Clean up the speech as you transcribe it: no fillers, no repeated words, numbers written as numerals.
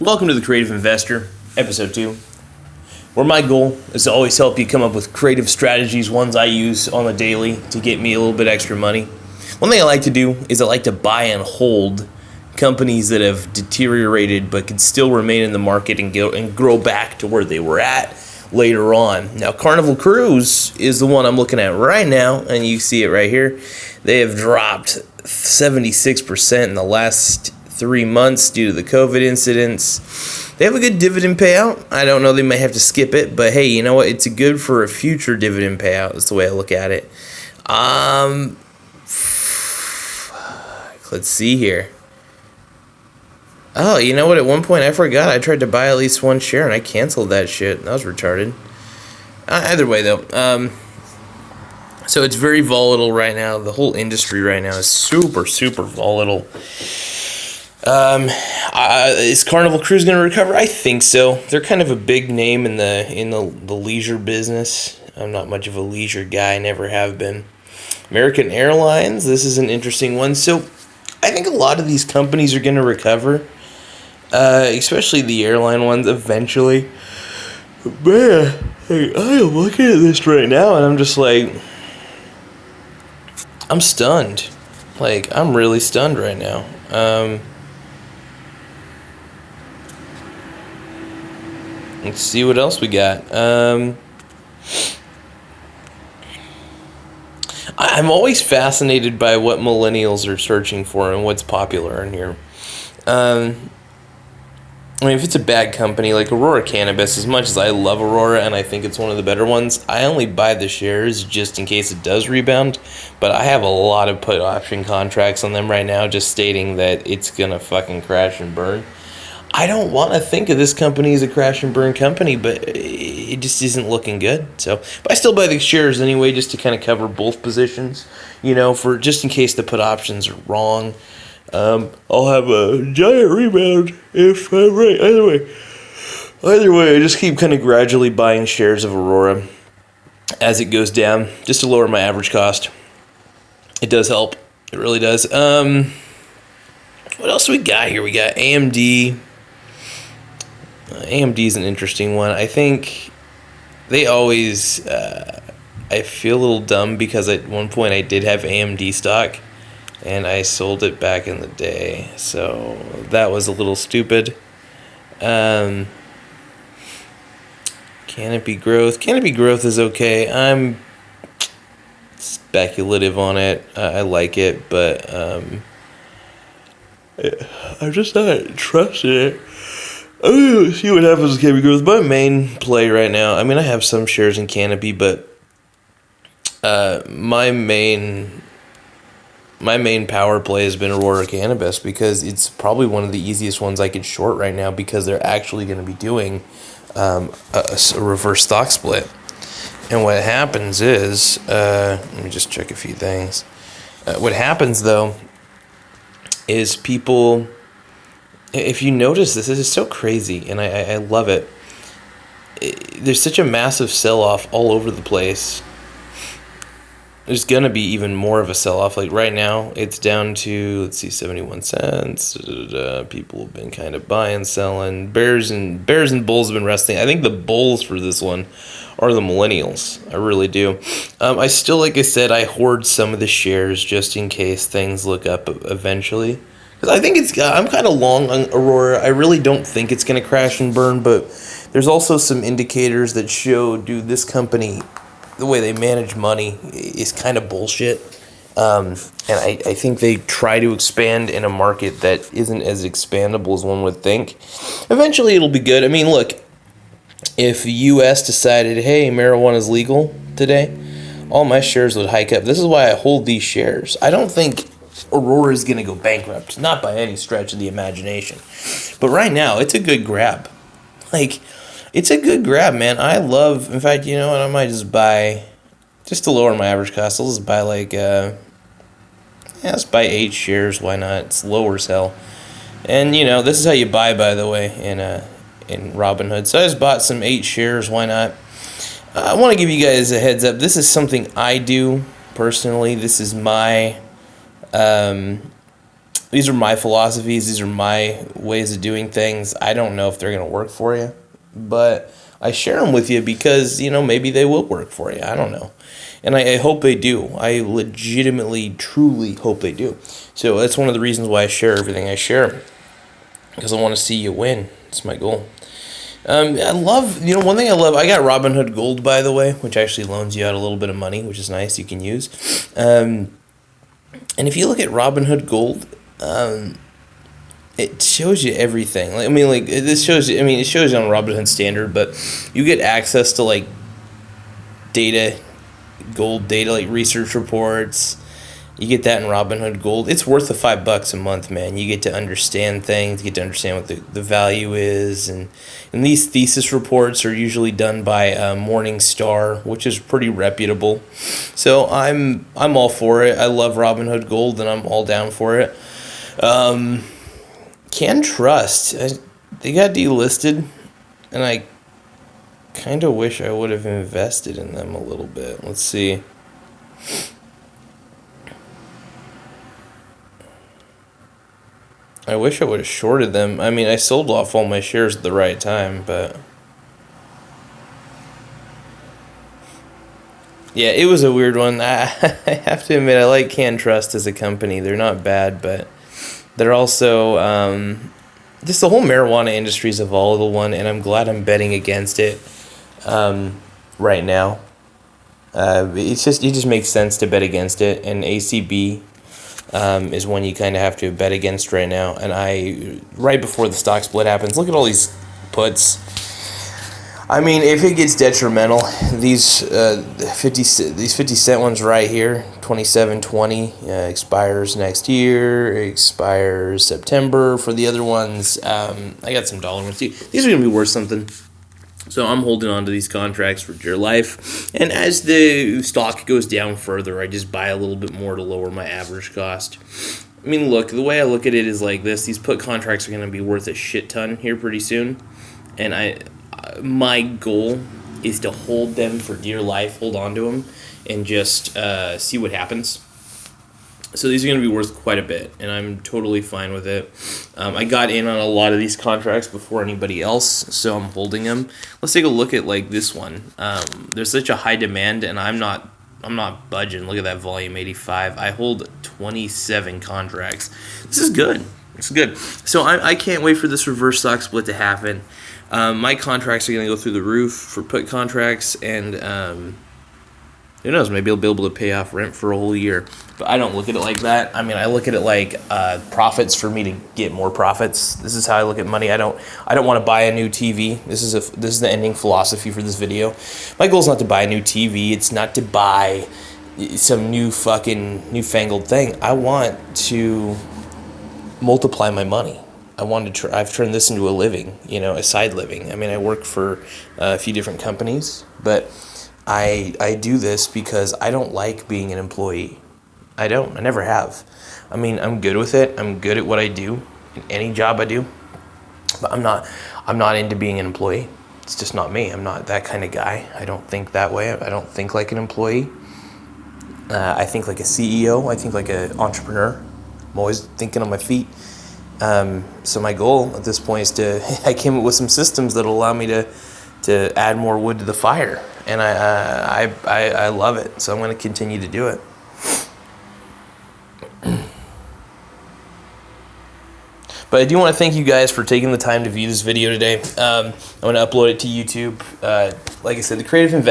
Welcome to The Creative Investor, Episode 2, where my goal is to always help you come up with creative strategies, ones I use on the daily to get me a little bit extra money. One thing I like to do is I like to buy and hold companies that have deteriorated but can still remain in the market and grow back to where they were at later on. Now, Carnival Cruise is the one I'm looking at right now, and you see it right here. They have dropped 76% in the last 3 months due to the COVID incidents. They have a good dividend payout. I don't know, they might have to skip it, but hey, you know what? It's good for a future dividend payout. That's the way I look at it. Let's see here. Oh, you know what? At one point, I forgot. I tried to buy at least one share, and I canceled that shit. That was retarded. Either way, though. So it's very volatile right now. The whole industry right now is super, super volatile. Is Carnival Cruise going to recover? I think so. They're kind of a big name in the leisure business. I'm not much of a leisure guy. Never have been. American Airlines. This is an interesting one. So I think a lot of these companies are going to recover. Especially the airline ones eventually. Man, hey, I am looking at this right now and I'm just like, I'm stunned. Like, I'm really stunned right now. Let's see what else we got. I'm always fascinated by what millennials are searching for and what's popular in here. I mean, if it's a bad company like Aurora Cannabis, as much as I love Aurora and I think it's one of the better ones, I only buy the shares just in case it does rebound. But I have a lot of put option contracts on them right now, just stating that it's gonna fucking crash and burn. I don't want to think of this company as a crash and burn company, but it just isn't looking good. So, but I still buy the shares anyway, just to kind of cover both positions, you know, for just in case the put options are wrong. I'll have a giant rebound if I'm right. Either way, I just keep kind of gradually buying shares of Aurora as it goes down, just to lower my average cost. It does help. It really does. What else do we got here? We got AMD. AMD is an interesting one. I think they always, I feel a little dumb because at one point I did have AMD stock and I sold it back in the day. So that was a little stupid. Canopy Growth. Canopy Growth is okay. I'm speculative on it. I like it, but I'm just not trusting it. I'm gonna see what happens with Canopy Growth. My main play right now, I mean, I have some shares in Canopy, but my main power play has been Aurora Cannabis because it's probably one of the easiest ones I could short right now because they're actually going to be doing a reverse stock split. And what happens is, let me just check a few things. What happens though is people, if you notice this is so crazy and I love it. There's such a massive sell-off all over the place. There's going to be even more of a sell-off. Like right now, it's down to, let's see, 71 cents. People have been kind of buying, selling. Bears and bulls have been resting. I think the bulls for this one are the millennials. I really do. I still, like I said, I hoard some of the shares just in case things look up eventually. Because I think I'm kind of long on Aurora. I really don't think it's going to crash and burn, but there's also some indicators that show, dude, this company, the way they manage money is kind of bullshit. And I think they try to expand in a market that isn't as expandable as one would think. Eventually it'll be good. I mean, look, if the U.S. decided, hey, marijuana is legal today, all my shares would hike up. This is why I hold these shares. I don't think Aurora is going to go bankrupt, not by any stretch of the imagination. But right now, it's a good grab. Like, it's a good grab, man. I love, in fact, you know what? I might just buy, just to lower my average cost, I'll just buy like, let's buy 8 shares. Why not? It's lower as hell. And, you know, this is how you buy, by the way, in Robinhood. So I just bought some 8 shares. Why not? I want to give you guys a heads up. This is something I do personally. This is my these are my philosophies. These are my ways of doing things. I don't know if they're going to work for you, but I share them with you because, maybe they will work for you. I don't know. And I hope they do. I legitimately, truly hope they do. So that's one of the reasons why I share everything I share, because I want to see you win. It's my goal. I love, one thing I love, I got Robinhood Gold, by the way, which actually loans you out a little bit of money, which is nice, you can use. And if you look at Robinhood Gold, it shows you everything. This shows you, it shows you on Robinhood Standard, but you get access to, data, gold data, research reports. You get that in Robinhood Gold. It's worth the $5 a month, man. You get to understand things. You get to understand what the value is, and these thesis reports are usually done by Morningstar, which is pretty reputable. So I'm all for it. I love Robinhood Gold, and I'm all down for it. CannTrust, they got delisted, and I kind of wish I would have invested in them a little bit. Let's see. I wish I would have shorted them. I sold off all my shares at the right time, but yeah, it was a weird one. I have to admit, I like CannTrust as a company. They're not bad, but they're also just the whole marijuana industry is a volatile one, and I'm glad I'm betting against it right now. It just makes sense to bet against it, and ACB is one you kind of have to bet against right now. And right before the stock split happens, look at all these puts. If it gets detrimental, these 50 cent ones right here, 27.20 expires next year, expires September. For the other ones, I got some dollar ones too. These are gonna be worth something. So I'm holding on to these contracts for dear life. And as the stock goes down further, I just buy a little bit more to lower my average cost. Look, the way I look at it is like this. These put contracts are going to be worth a shit ton here pretty soon. And my goal is to hold them for dear life, hold on to them, and just see what happens. So these are going to be worth quite a bit, and I'm totally fine with it. I got in on a lot of these contracts before anybody else, so I'm holding them. Let's take a look at this one. There's such a high demand, and I'm not budging. Look at that volume, 85. I hold 27 contracts. This is good. It's good. So I can't wait for this reverse stock split to happen. My contracts are going to go through the roof for put contracts, and who knows, maybe I'll be able to pay off rent for a whole year. But I don't look at it like that. I look at it like profits for me to get more profits. This is how I look at money. I don't want to buy a new TV. This is the ending philosophy for this video. My goal is not to buy a new TV. It's not to buy some newfangled thing. I want to multiply my money. I've turned this into a living, a side living. I work for a few different companies, but I do this because I don't like being an employee. I never have. I'm good with it. I'm good at what I do, in any job I do. But I'm not into being an employee. It's just not me. I'm not that kind of guy. I don't think that way. I don't think like an employee. I think like a CEO. I think like an entrepreneur. I'm always thinking on my feet. So my goal at this point is I came up with some systems that will allow me to add more wood to the fire. And I love it. So I'm going to continue to do it. But I do want to thank you guys for taking the time to view this video today. I'm going to upload it to YouTube. Like I said, the Creative Investment